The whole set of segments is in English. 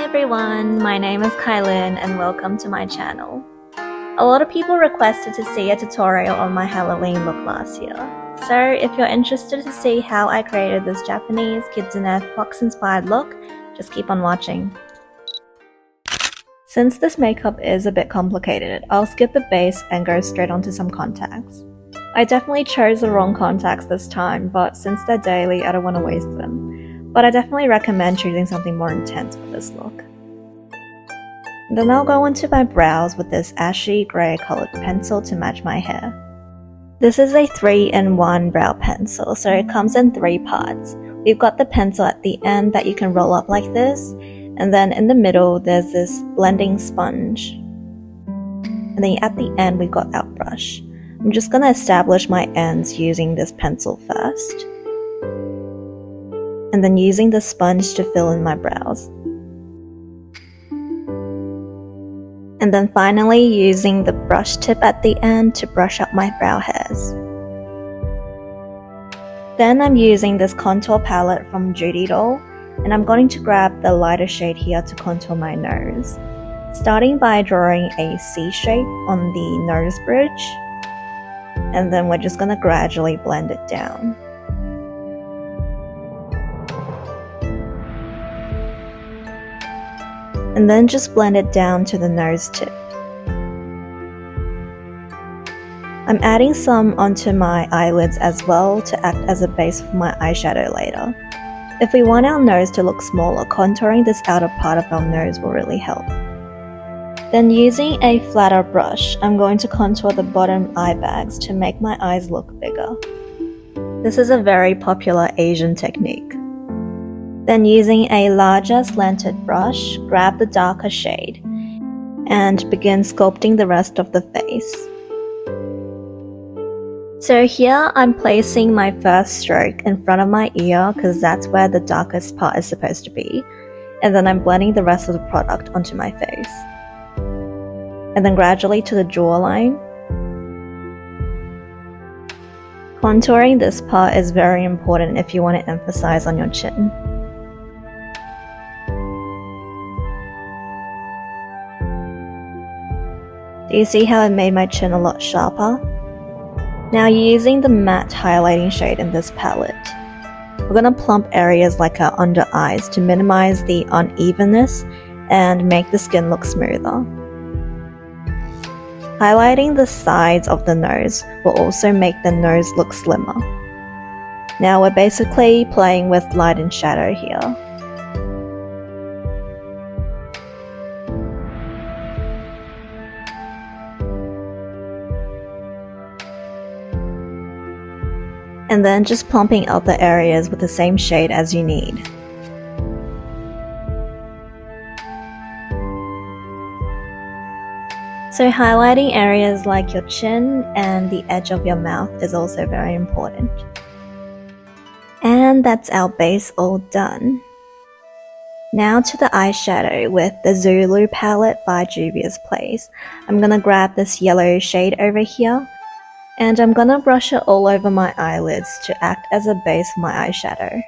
everyone, my name is Kylin and welcome to my channel. A lot of people requested to see a tutorial on my Halloween look last year. So if you're interested to see how I created this Japanese Kitsune Fox inspired look, just keep on watching. Since this makeup is a bit complicated, I'll skip the base and go straight onto some contacts. I definitely chose the wrong contacts this time, but since they're daily, I don't want to waste them. But I definitely recommend choosing something more intense for this look. Then I'll go onto my brows with this ashy grey coloured pencil to match my hair. This is a 3-in-1 brow pencil, so it comes in 3 parts. We've got the pencil at the end that you can roll up like this, and then in the middle there's this blending sponge. And then at the end we got our brush. I'm just going to establish my ends using this pencil first, and then using the sponge to fill in my brows. And then finally using the brush tip at the end to brush up my brow hairs. Then I'm using this contour palette from Judy Doll, and I'm going to grab the lighter shade here to contour my nose, starting by drawing a C shape on the nose bridge, and then we're just going to gradually blend it down. And then just blend it down to the nose tip. I'm adding some onto my eyelids as well to act as a base for my eyeshadow later. If we want our nose to look smaller, contouring this outer part of our nose will really help. Then using a flatter brush, I'm going to contour the bottom eye bags to make my eyes look bigger. This is a very popular Asian technique. Then using a larger slanted brush, grab the darker shade and begin sculpting the rest of the face. So here I'm placing my first stroke in front of my ear because that's where the darkest part is supposed to be, and then I'm blending the rest of the product onto my face. And then gradually to the jawline. Contouring this part is very important if you want to emphasize on your chin. Do you see how it made my chin a lot sharper? Now using the matte highlighting shade in this palette, we're going to plump areas like our under eyes to minimize the unevenness and make the skin look smoother. Highlighting the sides of the nose will also make the nose look slimmer. Now we're basically playing with light and shadow here. And then just plumping out the areas with the same shade as you need. So highlighting areas like your chin and the edge of your mouth is also very important. And that's our base all done. Now to the eyeshadow with the Zulu palette by Juvia's Place. I'm gonna grab this yellow shade over here, and I'm gonna brush it all over my eyelids to act as a base for my eyeshadow.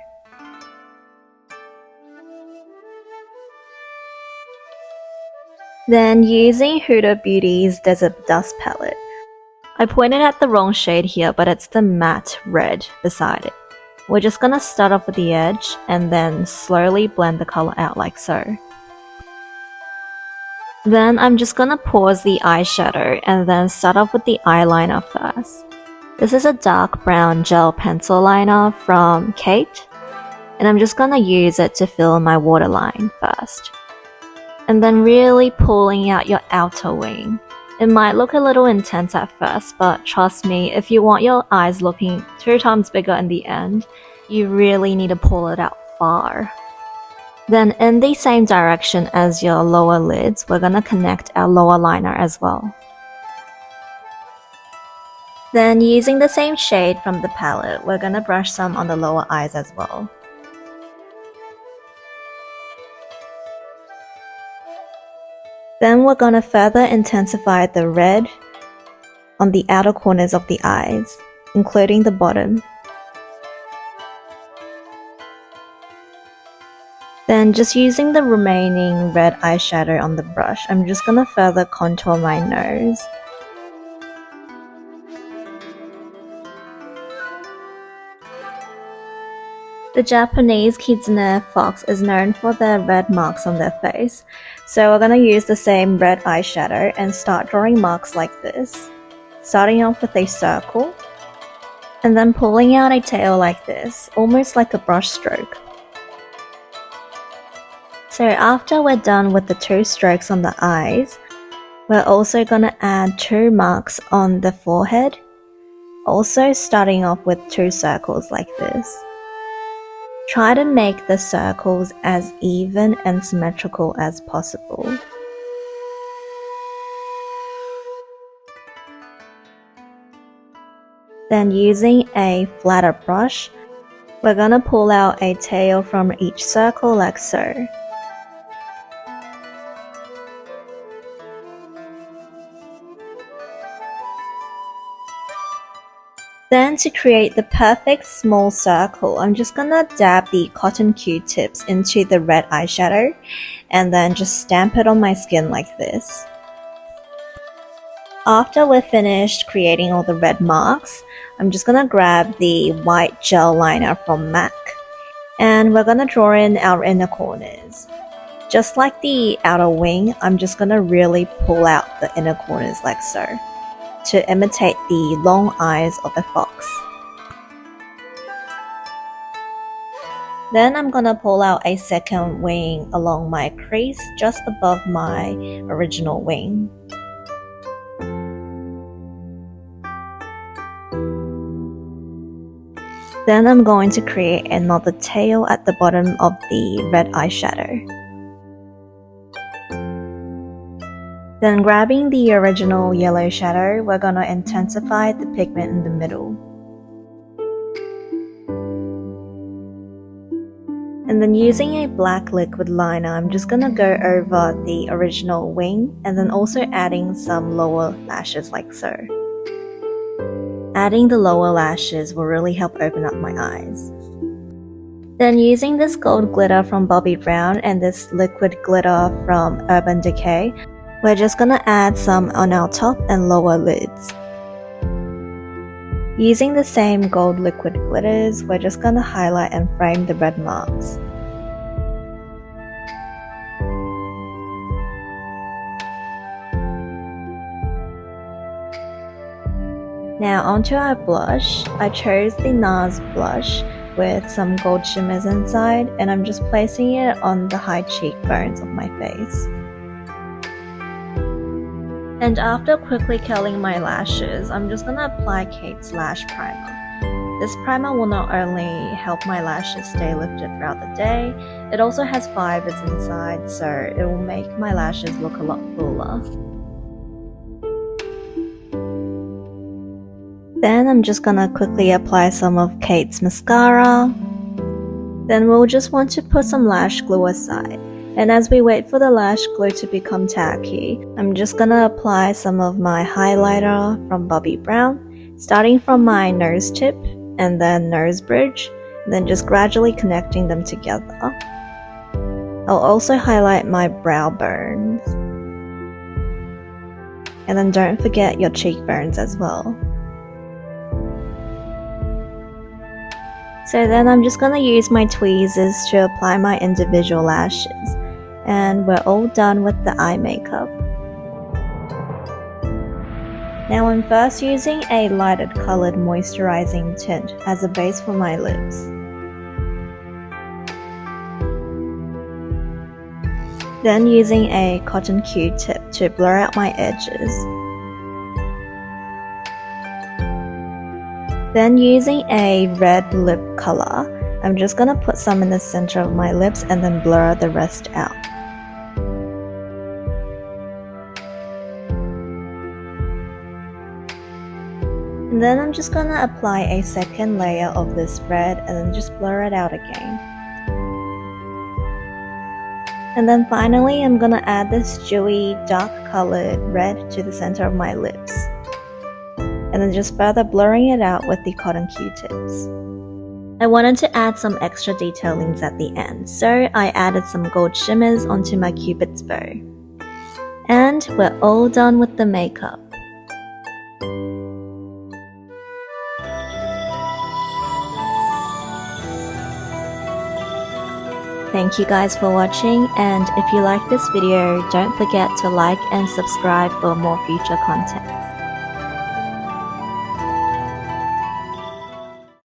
Then using Huda Beauty's Desert Dust palette. I pointed at the wrong shade here, but it's the matte red beside it. We're just gonna start off with the edge and then slowly blend the color out like so. Then I'm just gonna pause the eyeshadow and then start off with the eyeliner first. This is a dark brown gel pencil liner from Kate, and I'm just gonna use it to fill in my waterline first. And then really pulling out your outer wing. It might look a little intense at first, but trust me, if you want your eyes looking 2 times bigger in the end, you really need to pull it out far. Then in the same direction as your lower lids, we're gonna connect our lower liner as well. Then using the same shade from the palette, we're gonna brush some on the lower eyes as well. Then we're gonna further intensify the red on the outer corners of the eyes, including the bottom. Then just using the remaining red eyeshadow on the brush, I'm just gonna further contour my nose. The Japanese Kitsune Fox is known for their red marks on their face, so we're gonna use the same red eyeshadow and start drawing marks like this, starting off with a circle, and then pulling out a tail like this, almost like a brush stroke. So after we're done with the 2 strokes on the eyes, we're also gonna add 2 marks on the forehead, also starting off with 2 circles like this. Try to make the circles as even and symmetrical as possible. Then using a flatter brush, we're gonna pull out a tail from each circle like so. Then to create the perfect small circle, I'm just gonna dab the cotton Q-tips into the red eyeshadow and then just stamp it on my skin like this. After we're finished creating all the red marks, I'm just gonna grab the white gel liner from MAC and we're gonna draw in our inner corners. Just like the outer wing, I'm just gonna really pull out the inner corners like so, to imitate the long eyes of a fox. Then I'm gonna pull out a second wing along my crease just above my original wing. Then I'm going to create another tail at the bottom of the red eyeshadow. Then grabbing the original yellow shadow, we're gonna intensify the pigment in the middle. And then using a black liquid liner, I'm just gonna go over the original wing and then also adding some lower lashes like so. Adding the lower lashes will really help open up my eyes. Then using this gold glitter from Bobbi Brown and this liquid glitter from Urban Decay, we're just gonna add some on our top and lower lids. Using the same gold liquid glitters, we're just gonna highlight and frame the red marks. Now onto our blush. I chose the NARS blush with some gold shimmers inside, and I'm just placing it on the high cheekbones of my face. And after quickly curling my lashes, I'm just gonna apply Kate's Lash Primer. This primer will not only help my lashes stay lifted throughout the day, it also has fibers inside, so it will make my lashes look a lot fuller. Then I'm just gonna quickly apply some of Kate's mascara. Then we'll just want to put some lash glue aside. And as we wait for the lash glue to become tacky, I'm just gonna apply some of my highlighter from Bobbi Brown, starting from my nose tip and then nose bridge, and then just gradually connecting them together. I'll also highlight my brow bones. And then don't forget your cheekbones as well. So then I'm just gonna use my tweezers to apply my individual lashes. And we're all done with the eye makeup. Now I'm first using a lighted colored moisturizing tint as a base for my lips. Then using a cotton Q-tip to blur out my edges. Then using a red lip color, I'm just gonna put some in the center of my lips and then blur the rest out. And then I'm just gonna apply a second layer of this red and then just blur it out again. And then finally I'm gonna add this dewy dark colored red to the center of my lips. And then just further blurring it out with the cotton Q-tips. I wanted to add some extra detailings at the end, so I added some gold shimmers onto my cupid's bow. And we're all done with the makeup. Thank you guys for watching, and if you like this video, don't forget to like and subscribe for more future content.